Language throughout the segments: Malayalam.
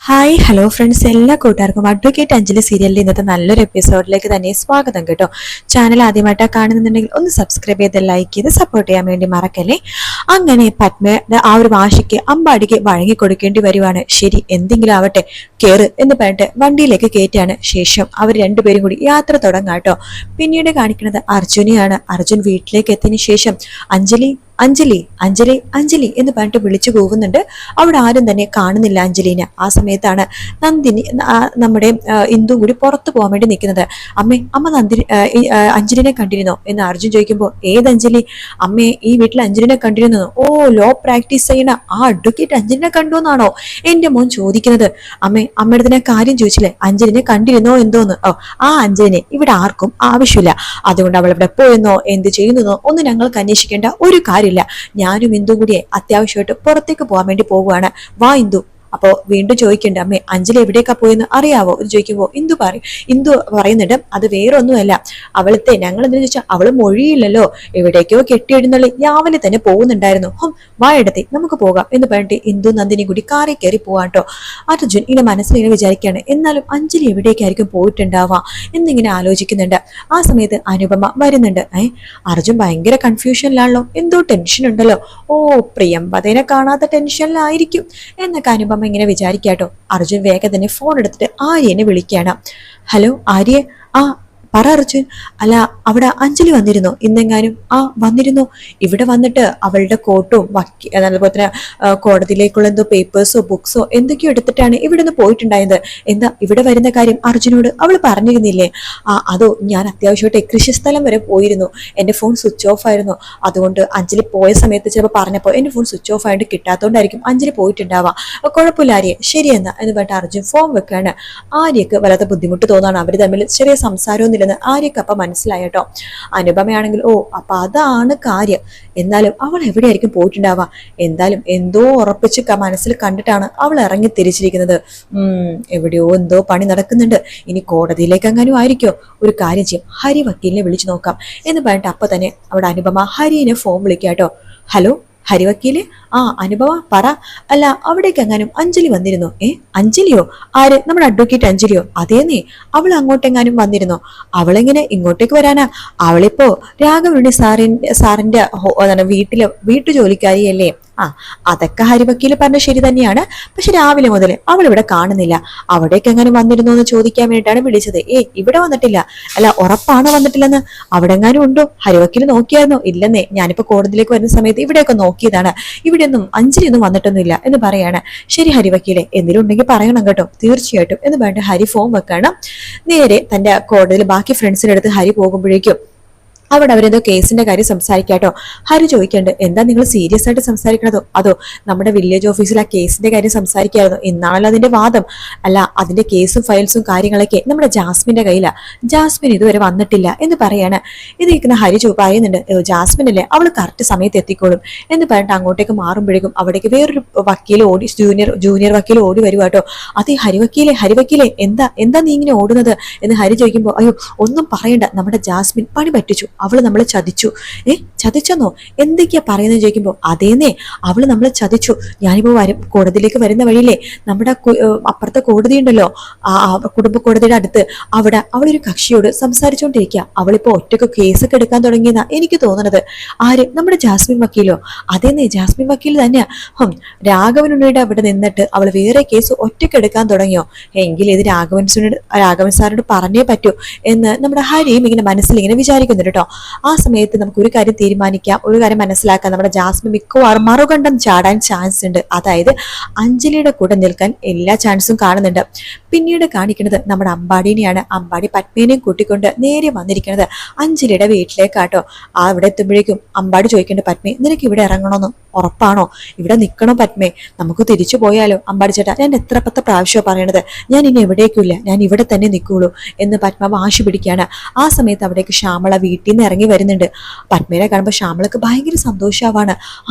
ഹായ് ഹലോ ഫ്രണ്ട്സ്, എല്ലാ കൂട്ടുകാർക്കും അഡ്വക്കേറ്റ് അഞ്ജലി സീരിയലിൽ ഇന്നത്തെ നല്ലൊരു എപ്പിസോഡിലേക്ക് തന്നെ സ്വാഗതം കേട്ടോ. ചാനൽ ആദ്യമായിട്ടാണ് കാണുന്നുണ്ടെങ്കിൽ ഒന്ന് സബ്സ്ക്രൈബ് ചെയ്ത് ലൈക്ക് ചെയ്ത് സപ്പോർട്ട് ചെയ്യാൻ വേണ്ടി മറക്കല്ലേ. അങ്ങനെ പത്മയുടെ ആ ഒരു വാശിക്ക് അമ്പാടിക്ക് വഴങ്ങി കൊടുക്കേണ്ടി വരുവാണ്. ശരി, എന്തെങ്കിലും ആവട്ടെ, കേറ് എന്ന് പറഞ്ഞിട്ട് വണ്ടിയിലേക്ക് കയറ്റാണ്. ശേഷം അവർ രണ്ടുപേരും കൂടി യാത്ര തുടങ്ങാട്ടോ. പിന്നീട് കാണിക്കുന്നത് അർജുനെയാണ്. അർജുൻ വീട്ടിലേക്ക് എത്തിയതിനു ശേഷം അഞ്ജലി അഞ്ജലി അഞ്ജലി അഞ്ജലി എന്ന് പറഞ്ഞിട്ട് വിളിച്ചു പോകുന്നുണ്ട്. അവിടെ ആരും തന്നെ കാണുന്നില്ല അഞ്ജലിനെ. ആ സമയത്താണ് നന്ദിനി നമ്മുടെ ഇന്ദു കൂടി പുറത്തു പോകാൻ വേണ്ടി നിൽക്കുന്നത്. അമ്മ അഞ്ജലിനെ കണ്ടിരുന്നോ എന്ന് അർജുൻ ചോദിക്കുമ്പോൾ, ഏത് അഞ്ജലി? അമ്മയെ ഈ വീട്ടിൽ അഞ്ജലിനെ കണ്ടിരുന്നോ? ഓ, ലോ പ്രാക്ടീസ് ചെയ്യണ ആ അഡ്വക്കേറ്റ് അഞ്ജലിനെ കണ്ടോന്നാണോ എന്റെ മോൻ ചോദിക്കുന്നത്? അമ്മയുടെ കാര്യം ചോദിച്ചില്ലേ, അഞ്ജലിനെ കണ്ടിരുന്നോ എന്തോന്ന്? ഓ, ആ അഞ്ജലിനെ ഇവിടെ ആർക്കും ആവശ്യമില്ല. അതുകൊണ്ട് അവൾ ഇവിടെ പോയെന്നോ എന്ത് ചെയ്യുന്നോ ഒന്നും ഞങ്ങൾക്ക് അന്വേഷിക്കേണ്ട ഒരു കാര്യം. ഞാനും ഇന്ദു കൂടിയെ അത്യാവശ്യമായിട്ട് പുറത്തേക്ക് പോകാൻ വേണ്ടി പോവുകയാണ്. വാ ഇന്ദു. അപ്പോ വീണ്ടും ചോദിക്കണ്ട, അമ്മേ അഞ്ജലി എവിടേക്കാ പോയെന്ന് അറിയാവോ എന്ന് ചോദിക്കുമ്പോ ഇന്ദു പറയുന്നുണ്ട്, അത് വേറൊന്നുമല്ല, അവളത്തെ ഞങ്ങൾ എന്താ ചോദിച്ചാൽ അവള് മൊഴിയില്ലല്ലോ, എവിടേക്കോ കെട്ടിയിടുന്നുള്ള രാവിലെ തന്നെ പോകുന്നുണ്ടായിരുന്നു. വായെടുത്തേ നമുക്ക് പോകാം എന്ന് പറഞ്ഞിട്ട് ഇന്ദു നന്ദിനി കൂടി കാറിൽ കയറി പോവാട്ടോ. അർജുൻ ഇങ്ങനെ മനസ്സിലിങ്ങനെ വിചാരിക്കുകയാണ്, എന്നാലും അഞ്ജലി എവിടേക്കായിരിക്കും പോയിട്ടുണ്ടാവാ എന്നിങ്ങനെ ആലോചിക്കുന്നുണ്ട്. ആ സമയത്ത് അനുപമ വരുന്നുണ്ട്. അർജുൻ ഭയങ്കര കൺഫ്യൂഷനിലാണല്ലോ, എന്തോ ടെൻഷൻ ഉണ്ടല്ലോ. ഓ, പ്രിയംവദനെ കാണാത്ത ടെൻഷനിലായിരിക്കും എന്നൊക്കെ അനുപമ ഇങ്ങനെ വിചാരിക്കാട്ടോ. അർജുൻ വേഗം തന്നെ ഫോൺ എടുത്തിട്ട് ആര്യനെ വിളിക്കുകയാണ്. ഹലോ ആര്യ. ആ പറ അർജുൻ. അല്ല, അവിടെ അഞ്ജലി വന്നിരുന്നോ ഇന്നെങ്ങാനും? ആ വന്നിരുന്നു. ഇവിടെ വന്നിട്ട് അവളുടെ കോട്ടും അതുപോലെ തന്നെ കോടതിയിലേക്കുള്ള എന്തോ പേപ്പേഴ്സോ ബുക്സോ എന്തൊക്കെയോ എടുത്തിട്ടാണ് ഇവിടെ നിന്ന് പോയിട്ടുണ്ടായത്. എന്താ ഇവിടെ വരുന്ന കാര്യം അർജുനോട് അവൾ പറഞ്ഞിരുന്നില്ലേ? അതോ, ഞാൻ അത്യാവശ്യമായിട്ട് കൃഷിസ്ഥലം വരെ പോയിരുന്നു, എന്റെ ഫോൺ സ്വിച്ച് ഓഫ് ആയിരുന്നു. അതുകൊണ്ട് അഞ്ജലി പോയ സമയത്ത് ചിലപ്പോൾ പറഞ്ഞപ്പോൾ എന്റെ ഫോൺ സ്വിച്ച് ഓഫ് ആയിട്ട് കിട്ടാത്തതുകൊണ്ടായിരിക്കും അഞ്ജലി പോയിട്ടുണ്ടാവാം. കുഴപ്പമില്ല ആര്യ, ശരിയെന്നാ എന്ന് പറഞ്ഞിട്ട് അർജുൻ ഫോൺ വെക്കാണ്. ആര്യക്ക് വല്ലാത്ത ബുദ്ധിമുട്ട് തോന്നാണ്. അവർ തമ്മിൽ ചെറിയ സംസാരമൊന്നും ആര്യക്ക് അപ്പൊ മനസ്സിലായിട്ടോ. അനുപമയാണെങ്കിൽ ഓ, അപ്പൊ അതാണ് കാര്യം. എന്നാലും അവൾ എവിടെയായിരിക്കും പോയിട്ടുണ്ടാവാ? എന്തായാലും എന്തോ ഉറപ്പിച്ച് മനസ്സിൽ കണ്ടിട്ടാണ് അവൾ ഇറങ്ങി തിരിച്ചിരിക്കുന്നത്. എവിടെയോ എന്തോ പണി നടക്കുന്നുണ്ട്. ഇനി കോടതിയിലേക്ക് എങ്ങാനും ആയിരിക്കോ? ഒരു കാര്യം ചെയ്യും, ഹരി വക്കീലിനെ വിളിച്ചു നോക്കാം എന്ന് പറഞ്ഞിട്ട് അപ്പൊ തന്നെ അവിടെ അനുപമ ഹരിനെ ഫോൺ വിളിക്കാട്ടോ. ഹലോ ഹരിവക്കീല്. ആ അനുപമ പറ. അല്ല, അവിടേക്ക് എങ്ങാനും അഞ്ജലി വന്നിരുന്നോ? അഞ്ജലിയോ? ആര്? നമ്മുടെ അഡ്വക്കേറ്റ് അഞ്ജലിയോ? അതേന്നേ, അവൾ അങ്ങോട്ടെങ്ങാനും വന്നിരുന്നോ? അവളെങ്ങനെ ഇങ്ങോട്ടേക്ക് വരാനാ? അവളിപ്പോ രാഘവനുണ്ണി സാറിന്റെ വീട്ടു ജോലിക്കാരിയല്ലേ? അതൊക്കെ ഹരിവക്കീല് പറഞ്ഞ ശരി തന്നെയാണ്. പക്ഷെ രാവിലെ മുതൽ അവൾ ഇവിടെ കാണുന്നില്ല. അവിടേക്ക് എങ്ങനെ വന്നിരുന്നോ എന്ന് ചോദിക്കാൻ വേണ്ടിയിട്ടാണ് വിളിച്ചത്. ഇവിടെ വന്നിട്ടില്ല. അല്ല, ഉറപ്പാണ് വന്നിട്ടില്ലെന്ന്? അവിടെ എങ്ങാനും ഉണ്ടോ? ഹരിവക്കീല് നോക്കിയായിരുന്നോ? ഇല്ലെന്നേ, ഞാനിപ്പോ കോടതിയിലേക്ക് വരുന്ന സമയത്ത് ഇവിടെയൊക്കെ നോക്കിയതാണ്. ഇവിടെയൊന്നും അഞ്ജലിയൊന്നും വന്നിട്ടൊന്നുമില്ല എന്ന് പറയാണ്. ശരി ഹരിവക്കീലെ, എന്തെങ്കിലും ഉണ്ടെങ്കിൽ പറയണം കേട്ടോ, തീർച്ചയായിട്ടും എന്ന് പറഞ്ഞിട്ട് ഹരി ഫോൺ വെക്കണം. നേരെ തന്റെ കോടതിയിൽ ബാക്കി ഫ്രണ്ട്സിന്റെ അടുത്ത് ഹരി പോകുമ്പോഴേക്കും അവിടെ അവരെന്തോ കേസിന്റെ കാര്യം സംസാരിക്കാട്ടോ. ഹരി ചോദിക്കണ്ട്, എന്താ നിങ്ങൾ സീരിയസ് ആയിട്ട് സംസാരിക്കണതോ അതോ നമ്മുടെ വില്ലേജ് ഓഫീസിൽ ആ കേസിന്റെ കാര്യം സംസാരിക്കായിരുന്നോ? ഇന്നാണല്ലോ അതിന്റെ വാദം. അല്ല, അതിന്റെ കേസും ഫയൽസും കാര്യങ്ങളൊക്കെ നമ്മുടെ ജാസ്മിന്റെ കയ്യിലാ. ജാസ്മിൻ ഇതുവരെ വന്നിട്ടില്ല എന്ന് പറയാണ്. ഇത് ഇരിക്കുന്ന ഹരി പറയുന്നുണ്ട്, ജാസ്മിൻ അല്ലേ, അവള് കറക്റ്റ് സമയത്ത് എത്തിക്കോളും എന്ന് പറഞ്ഞിട്ട് അങ്ങോട്ടേക്ക് മാറുമ്പോഴേക്കും അവിടേക്ക് വേറൊരു വക്കീൽ ഓടി, ജൂനിയർ വക്കീൽ ഓടി വരുവാട്ടോ. അതേ ഹരിവക്കീലെ എന്താ നീ ഇങ്ങനെ ഓടുന്നത് എന്ന് ഹരി ചോദിക്കുമ്പോ, അയ്യോ ഒന്നും പറയണ്ട, നമ്മുടെ ജാസ്മിൻ പണി പറ്റിച്ചു, അവള് നമ്മളെ ചതിച്ചു. ചതിച്ചെന്നോ? എന്തൊക്കെയാ പറയുന്നത് ചോദിക്കുമ്പോ, അതേന്നേ, അവള് നമ്മളെ ചതിച്ചു. ഞാനിപ്പോ കോടതിയിലേക്ക് വരുന്ന വഴിയില്ലേ, നമ്മുടെ അപ്പുറത്തെ കോടതി ഉണ്ടല്ലോ, കുടുംബ കോടതിയുടെ അടുത്ത്, അവിടെ അവളൊരു കക്ഷിയോട് സംസാരിച്ചുകൊണ്ടിരിക്കുക. അവളിപ്പോ ഒറ്റക്ക് കേസൊക്കെ എടുക്കാൻ തുടങ്ങിയെന്നാ എനിക്ക് തോന്നുന്നത്. ആര്? നമ്മുടെ ജാസ്മിൻ വക്കീലോ? അതേന്നേ, ജാസ്മിൻ വക്കീൽ തന്നെയാ. രാഘവനുണ്ണിയുടെ അവിടെ നിന്നിട്ട് അവൾ വേറെ കേസ് ഒറ്റക്ക് എടുക്കാൻ തുടങ്ങിയോ? എങ്കിൽ ഇത് രാഘവൻ സാറിനോട് പറഞ്ഞേ പറ്റൂ എന്ന് നമ്മുടെ ഹരിയും ഇങ്ങനെ മനസ്സിൽ ഇങ്ങനെ വിചാരിക്കുന്നുണ്ട് കേട്ടോ. ആ സമയത്ത് നമുക്ക് ഒരു കാര്യം തീരുമാനിക്കാം, ഒരു കാര്യം മനസ്സിലാക്കാം, നമ്മുടെ ജാസ്മിൻ മിക്കവാറും മറുകണ്ഠം ചാടാൻ ചാൻസ് ഉണ്ട്. അതായത് അഞ്ജലിയുടെ കൂടെ നിൽക്കാൻ എല്ലാ ചാൻസും കാണുന്നുണ്ട്. പിന്നീട് കാണിക്കുന്നത് നമ്മുടെ അമ്പാടിനെയാണ്. അമ്പാടി പത്മേനെയും കൂട്ടിക്കൊണ്ട് നേരെ വന്നിരിക്കുന്നത് അഞ്ജലിയുടെ വീട്ടിലേക്കാട്ടോ. അവിടെ എത്തുമ്പോഴേക്കും അമ്പാടി ചോദിക്കേണ്ട, പത്മേ നിനക്ക് ഇവിടെ ഇറങ്ങണമെന്ന് ഉറപ്പാണോ? ഇവിടെ നിൽക്കണോ പത്മേ? നമുക്ക് തിരിച്ചു പോയാലോ? അമ്പാടി ചേട്ടാ, ഞാൻ എത്ര പ്രാവശ്യം പറയണത്, ഞാൻ ഇനി എവിടേക്കില്ല, ഞാൻ ഇവിടെ തന്നെ നിൽക്കുള്ളൂ എന്ന് പത്മ വാശി പിടിക്കുകയാണ്. ആ സമയത്ത് അവിടേക്ക് ശ്യാമള വീട്ടിൽ നിന്ന് ഇറങ്ങി വരുന്നുണ്ട്. പത്മേനെ കാണുമ്പോൾ ശ്യാമളക്ക് ഭയങ്കര സന്തോഷമാവാണ്.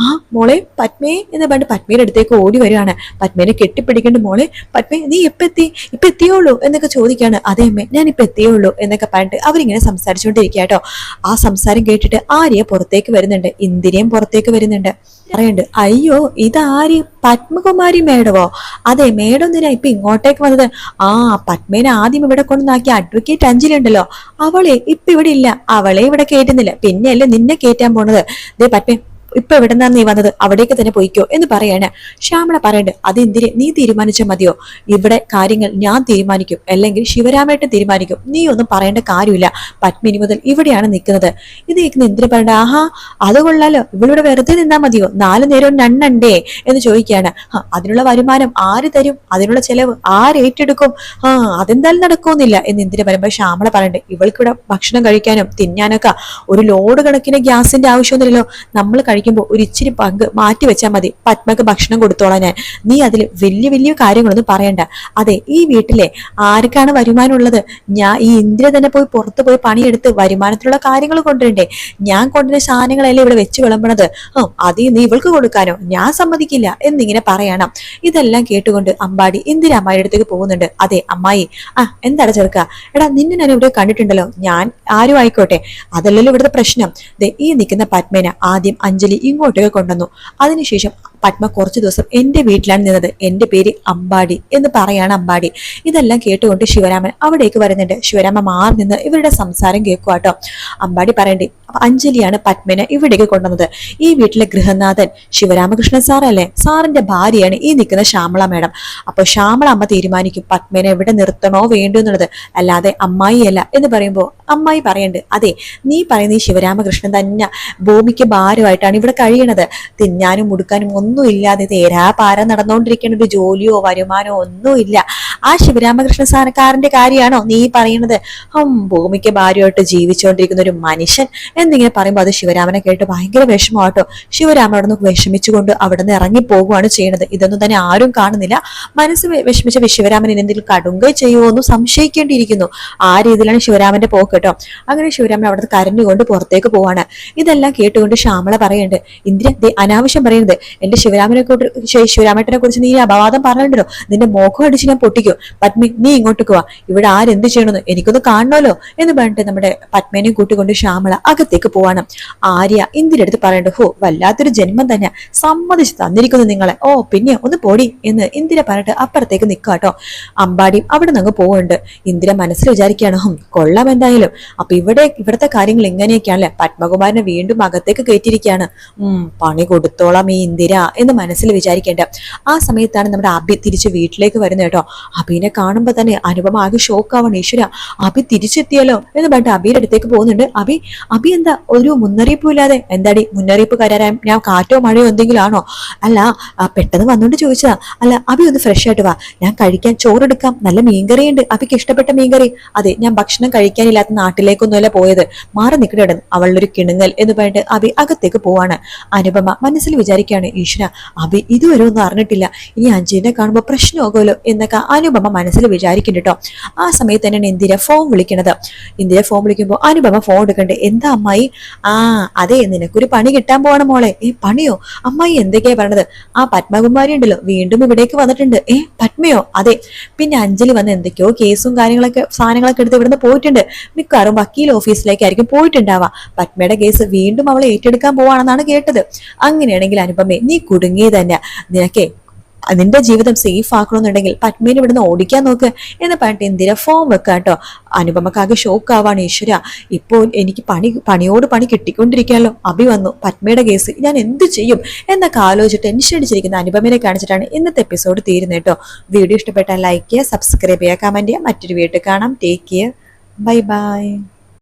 മോളെ പത്മേ എന്ന് പറഞ്ഞിട്ട് പത്മയുടെ അടുത്തേക്ക് ഓടി വരികയാണ്. പത്മേനെ കെട്ടിപ്പിടിക്കേണ്ട, മോളെ പത്മേ നീ ഇപ്പൊ എത്തിയുള്ളൂ എന്നൊക്കെ ചോദിക്കാണ്. അതേ അമ്മേ, ഞാൻ ഇപ്പൊ എത്തിയുള്ളൂ എന്നൊക്കെ പറഞ്ഞിട്ട് അവരിങ്ങനെ സംസാരിച്ചുകൊണ്ടിരിക്കുക കേട്ടോ. ആ സംസാരം കേട്ടിട്ട് ആര്യ പുറത്തേക്ക് വരുന്നുണ്ട്, ഇന്ദിരയും പുറത്തേക്ക് വരുന്നുണ്ട്. പറയണ്ട്, അയ്യോ ഇതാര്, പത്മകുമാരി മേഡവോ? അതെ, മേഡം എന്തിനാ ഇപ്പൊ ഇങ്ങോട്ടേക്ക് വന്നത്? ആ, പത്മേനെ ആദ്യം ഇവിടെ കൊണ്ടുവന്നാക്കിയ അഡ്വക്കേറ്റ് അഞ്ജലി ഉണ്ടല്ലോ, അവളെ ഇപ്പൊ ഇവിടെ ഇല്ല, അവളെ ഇവിടെ കേറ്റുന്നില്ല, പിന്നെയല്ലേ നിന്നെ കേറ്റാൻ പോണത്. ദേ പത്മ, ഇപ്പൊ എവിടെ നിന്നാ നീ വന്നത്, അവിടേക്ക് തന്നെ പോയിക്കോ എന്ന് പറയാണ്. ശ്യാമള പറയണ്ട്, അതെന്തിന് നീ തീരുമാനിച്ചാൽ മതിയോ? ഇവിടെ കാര്യങ്ങൾ ഞാൻ തീരുമാനിക്കും, അല്ലെങ്കിൽ ശിവരാമേട്ടൻ തീരുമാനിക്കും, നീ ഒന്നും പറയേണ്ട കാര്യമില്ല. പത്മിനി മുതൽ ഇവിടെയാണ് നിൽക്കുന്നത്. ഇത് കേൾക്കുന്ന എന്തിനു പറയണ്ട, ആഹാ അത് കൊള്ളാലോ, ഇവളിവിടെ വെറുതെ നിന്നാ മതിയോ, 4 നേരവും നണ്ണണ്ടേ എന്ന് ചോദിക്കുകയാണ്. അതിനുള്ള വരുമാനം ആര് തരും, അതിനുള്ള ചെലവ് ആരേറ്റെടുക്കും? അതെന്തായാലും നടക്കുന്നില്ല എന്ന് എന്തിനു പറയുമ്പോ ശ്യാമള പറയണ്ടേ, ഇവൾക്കിവിടെ ഭക്ഷണം കഴിക്കാനും തിന്നാനൊക്കെ ഒരു ലോഡ് കണക്കിന് ഗ്യാസിന്റെ ആവശ്യമൊന്നുമില്ലല്ലോ, നമ്മൾ കഴിക്കുമ്പോൾ ഒരു ഇച്ചിരി പങ്ക് മാറ്റി വെച്ചാൽ മതി, പത്മക്ക് ഭക്ഷണം കൊടുത്തോളാം ഞാൻ, നീ അതിൽ വലിയ വലിയ കാര്യങ്ങളൊന്നും പറയണ്ട. അതെ, ഈ വീട്ടിലെ ആർക്കാണ് വരുമാനം ഉള്ളത്? ഞാൻ ഈ ഇന്ദിര തന്നെ പോയി പുറത്ത് പോയി പണിയെടുത്ത് വരുമാനത്തിലുള്ള കാര്യങ്ങൾ കൊണ്ടുവരണ്ടേ? ഞാൻ കൊണ്ടുവരുന്ന സാധനങ്ങളല്ലേ ഇവിടെ വെച്ച് വിളമ്പണത്, അത് നീ ഇവൾക്ക് കൊടുക്കാനോ? ഞാൻ സമ്മതിക്കില്ല എന്നിങ്ങനെ പറയണം. ഇതെല്ലാം കേട്ടുകൊണ്ട് അമ്പാടി ഇന്ദിര അമ്മായിയുടെ അടുത്തേക്ക് പോകുന്നുണ്ട്. അതെ അമ്മായി, എന്താണ് ചെറുക്ക, എടാ നിന്നെ ഞാൻ ഇവിടെ കണ്ടിട്ടുണ്ടല്ലോ, ഞാൻ ആരും ആയിക്കോട്ടെ, അതല്ലല്ലോ ഇവിടുത്തെ പ്രശ്നം. ഈ നിൽക്കുന്ന പത്മേന ആദ്യം അഞ്ജലി ഇങ്ങോട്ടേക്ക് കൊണ്ടുവന്നു. അതിനുശേഷം പത്മ കുറച്ചു ദിവസം എന്റെ വീട്ടിലാണ് നിന്നത്, എന്റെ പേര് അമ്പാടി എന്ന് പറയാണ് അമ്പാടി. ഇതെല്ലാം കേട്ടുകൊണ്ട് ശിവരാമൻ അവിടേക്ക് വരുന്നുണ്ട്. ശിവരാമൻ മാറി നിന്ന് ഇവരുടെ സംസാരം കേൾക്കുവാട്ടോ. അമ്പാടി പറയണ്ടേ, അഞ്ജലിയാണ് പത്മനെ ഇവിടേക്ക് കൊണ്ടുവന്നത്. ഈ വീട്ടിലെ ഗൃഹനാഥൻ ശിവരാമകൃഷ്ണൻ സാറല്ലേ, സാറിന്റെ ഭാര്യയാണ് ഈ നിൽക്കുന്ന ശ്യാമള മേഡം. അപ്പൊ ശ്യാമള അമ്മ തീരുമാനിക്കും പത്മനെ എവിടെ നിർത്തണോ വേണ്ടോ എന്നുള്ളത്, അല്ലാതെ അമ്മായിയല്ല എന്ന് പറയുമ്പോ അമ്മായി പറയണ്ട്, അതെ നീ പറയുന്ന ഈ ശിവരാമകൃഷ്ണൻ തന്നെ ഭൂമിക്ക് ഭാരമായിട്ടാണ് ഇവിടെ കഴിയണത്. തിന്നാനും മുടുക്കാനും ഒന്നുമില്ലാതെ തേരാപാര നടന്നുകൊണ്ടിരിക്കുന്ന ഒരു ജോലിയോ വരുമാനോ ഒന്നുമില്ല. ആ ശിവരാമകൃഷ്ണ സാറക്കാരന്റെ കാര്യമാണോ നീ പറയുന്നത്? ഭൂമിക്ക് ഭാര്യമായിട്ട് ജീവിച്ചുകൊണ്ടിരിക്കുന്ന ഒരു മനുഷ്യൻ എന്നിങ്ങനെ പറയുമ്പോൾ അത് ശിവരാമനെ കേട്ട് ഭയങ്കര വിഷമമാട്ടോ. ശിവരാമൻ അവിടെ നിന്ന് വിഷമിച്ചുകൊണ്ട് അവിടെ നിന്ന് ഇറങ്ങി പോകുകയാണ് ചെയ്യുന്നത്. ഇതൊന്നും തന്നെ ആരും കാണുന്നില്ല. മനസ്സ് വിഷമിച്ച ശിവരാമൻ എന്തെങ്കിലും കടുങ്കൈ ചെയ്യുമോ എന്ന് സംശയിക്കേണ്ടിയിരിക്കുന്നു. ആ രീതിയിലാണ് ശിവരാമന്റെ പോക്ക് കേട്ടോ. അങ്ങനെ ശിവരാമൻ അവിടുത്തെ കരഞ്ഞുകൊണ്ട് പുറത്തേക്ക് പോവാണ്. ഇതെല്ലാം കേട്ടുകൊണ്ട് ശ്യാമള പറയുന്നുണ്ട്, ഇന്ദിര അനാവശ്യം പറയുന്നത്, എന്റെ ശിവരാമേട്ടനെ കുറിച്ച് നീ അപവാദം പറഞ്ഞിട്ടുണ്ടല്ലോ, നിന്റെ മോഹം അടിച്ച് ഞാൻ പൊട്ടിക്കോ. പത്മി നീ ഇങ്ങോട്ടേക്ക് വാ, ഇവിടെ ആരെന്ത് ചെയ്യണമെന്ന് എനിക്കൊന്ന് കാണണമല്ലോ എന്ന് പറഞ്ഞിട്ട് നമ്മുടെ പത്മേനെയും കൂട്ടിക്കൊണ്ട് ശ്യാമള അകത്തേക്ക് പോവാണ്. ആര്യ ഇന്ദിര അടുത്ത് പറയണ്ട, ഹോ വല്ലാത്തൊരു ജന്മം തന്നെ, സമ്മതിച്ച് തന്നിരിക്കുന്നു നിങ്ങളെ, ഓ പിന്നെ ഒന്ന് പോടി എന്ന് ഇന്ദിര പറഞ്ഞിട്ട് അപ്പുറത്തേക്ക് നിൽക്കാട്ടോ. അമ്പാടിയും അവിടെ നിന്ന് പോകുന്നുണ്ട്. ഇന്ദിര മനസ്സിൽ വിചാരിക്കുകയാണ്, കൊള്ളാം എന്തായാലും, അപ്പൊ ഇവിടത്തെ കാര്യങ്ങൾ ഇങ്ങനെയൊക്കെയാണല്ലേ. പത്മകുമാരനെ വീണ്ടും അകത്തേക്ക് കയറ്റിയിരിക്കുകയാണ്. പണി കൊടുത്തോളാം ഈ ഇന്ദിര എന്ന് മനസ്സിൽ വിചാരിക്കേണ്ട. ആ സമയത്താണ് നമ്മുടെ അഭി തിരിച്ച് വീട്ടിലേക്ക് വരുന്നത് കേട്ടോ. അഭിനെ കാണുമ്പോ തന്നെ അനുപമ ആകെ ഷോക്കാവണം. ഈശ്വര, അഭി തിരിച്ചെത്തിയല്ലോ എന്ന് പറഞ്ഞിട്ട് അഭിയുടെ അടുത്തേക്ക് പോകുന്നുണ്ട്. അഭി എന്താ ഒരു മുന്നറിയിപ്പും ഇല്ലാതെ? എന്താടി മുന്നറിയിപ്പ് കരാൻ ഞാൻ കാറ്റോ മഴയോ എന്തെങ്കിലും ആണോ? അല്ല പെട്ടെന്ന് വന്നോണ്ട് ചോദിച്ചതാ. അല്ല അഭി ഒന്ന് ഫ്രഷ് ആയിട്ട് വാ, ഞാൻ കഴിക്കാൻ ചോറെടുക്കാം, നല്ല മീൻകറി ഉണ്ട്, അഭിക്ക് ഇഷ്ടപ്പെട്ട മീൻകറി. അതെ, ഞാൻ ഭക്ഷണം കഴിക്കാനില്ലാത്ത നാട്ടിലേക്കൊന്നുമല്ല പോയത്, മാറി നിൽക്കിടന്ന് അവളൊരു കിണുങ്ങൽ എന്ന് പറഞ്ഞിട്ട് അഭി അകത്തേക്ക് പോവാണ്. അനുപമ മനസ്സിൽ വിചാരിക്കുകയാണ്, ഈശ്വര അഭി ഇതുവരെ ഒന്നും അറിഞ്ഞിട്ടില്ല, ഇനി അഞ്ജലിനെ കാണുമ്പോൾ പ്രശ്നമാകുമല്ലോ എന്നൊക്കെ അനുപമ മനസ്സിൽ വിചാരിക്കുന്നുണ്ട് കേട്ടോ. ആ സമയത്ത് തന്നെയാണ് ഇന്ദിര ഫോൺ വിളിക്കണത്. ഇന്ദിര ഫോൺ വിളിക്കുമ്പോൾ അനുപമ ഫോൺ എടുക്കണ്ടേ. എന്താ അമ്മായി? അതെ നിനക്കൊരു പണി കിട്ടാൻ പോവാണ് മോളെ. പണിയോ? അമ്മായി എന്തൊക്കെയാ പറഞ്ഞത്? ആ പത്മകുമാരി ഉണ്ടല്ലോ വീണ്ടും ഇവിടേക്ക് വന്നിട്ടുണ്ട്. പത്മയോ? അതെ. പിന്നെ അഞ്ജലി വന്ന് എന്തൊക്കെയോ കേസും സാധനങ്ങളൊക്കെ എടുത്ത് ഇവിടുന്ന് പോയിട്ടുണ്ട്. മിക്കവാറും വക്കീൽ ഓഫീസിലേക്കായിരിക്കും പോയിട്ടുണ്ടാവാ. പത്മയുടെ കേസ് വീണ്ടും അവളെ ഏറ്റെടുക്കാൻ പോവാണെന്നാണ് കേട്ടത്. അങ്ങനെയാണെങ്കിൽ അനുപമേ നീ കുടുങ്ങിയത് തന്നെ. നിന്റെ ജീവിതം സേഫ് ആക്കണമെന്നുണ്ടെങ്കിൽ പത്മേനെ ഇവിടുന്ന് ഓടിക്കാൻ നോക്ക് എന്ന് പറഞ്ഞിട്ട് ഇന്ദിര ഫോം വെക്കാട്ടോ. അനുപമക്കാകെ ഷോക്ക് ആവാണ്. ഈശ്വര, ഇപ്പോൾ എനിക്ക് പണിയോട് പണി കിട്ടിക്കൊണ്ടിരിക്കാമല്ലോ. അഭി വന്നു, പത്മയുടെ കേസ് ഞാൻ എന്ത് ചെയ്യും എന്നൊക്കെ ആലോചിച്ച് ടെൻഷൻ അടിച്ചിരിക്കുന്ന അനുപമനെ കാണിച്ചിട്ടാണ് ഇന്നത്തെ എപ്പിസോഡ് തീരുന്നത് കേട്ടോ. വീഡിയോ ഇഷ്ടപ്പെട്ടാൽ ലൈക്ക് ചെയ്യുക, സബ്സ്ക്രൈബ് ചെയ്യുക, കമന്റ് ചെയ്യുക. മറ്റൊരു വീഡിയോ കാണാം. Take care, bye bye.